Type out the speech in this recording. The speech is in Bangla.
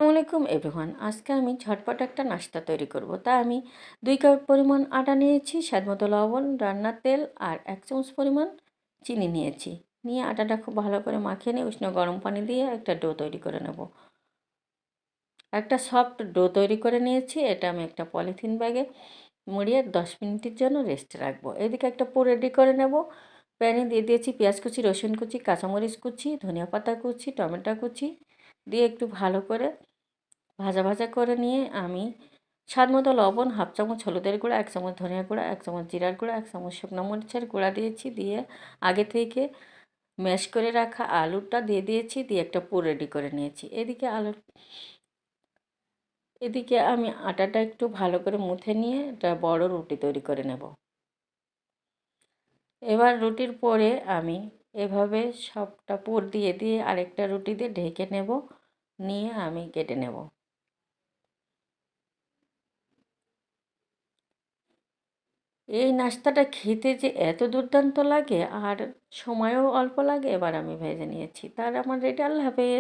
আসসালামু আলাইকুম এভরিওয়ান। আজকে আমি ঝটপট একটা নাস্তা তৈরি করব। তাই আমি 2 কাপ পরিমাণ আটা নিয়েছি, স্বাদমতো লবণ, রান্নার তেল আর 1 চামচ পরিমাণ চিনি নিয়েছি। নিয়ে আটাটা খুব ভালো করে মাখিয়ে নিয়ে উষ্ণ গরম পানি দিয়ে একটা ডো তৈরি করে নেব। একটা সফট ডো তৈরি করে নিয়েছি। এটা আমি একটা পলিথিন ব্যাগে মুড়িয়ে 10 মিনিটের জন্য রেস্টে রাখবো। এদিকে একটা পুর রেডি করে নেব। প্যানে দিয়ে দিয়েছি পেঁয়াজ কুচি, রসুন কুচি, কাঁচামরিচ কুচি, ধনিয়া পাতা কুচি, টমেটো কুচি দিয়ে একটু ভালো করে ভাজা ভাজা করে নিয়ে আমি স্বাদমতো লবণ, হাফ চামচ হলুদের গুঁড়া, 1 চামচ ধনিয়া গুঁড়া, 1 চামচ জিরার গুঁড়া, 1 চামচ শুকনো মরিচের গুঁড়া দিয়েছি। দিয়ে আগে থেকে ম্যাশ করে রাখা আলুটা দিয়ে দিয়েছি। দিয়ে একটা পুর রেডি করে নিয়েছি। এদিকে আমি আটাটা একটু ভালো করে মুথে নিয়ে একটা বড় রুটি তৈরি করে নেব। এবার রুটির পরে আমি এভাবে সবটা পুর দিয়ে দিয়ে আরেকটা রুটি দিয়ে ঢেকে নেব। নিয়ে আমি কেটে নেব। এই নাস্তাটা খেতে যে এত দুর্দান্ত লাগে আর সময়ও অল্প লাগে। এবার আমি ভেজে নিয়েছি। তার আমার রেডি। আল্লাহ হাফেজ।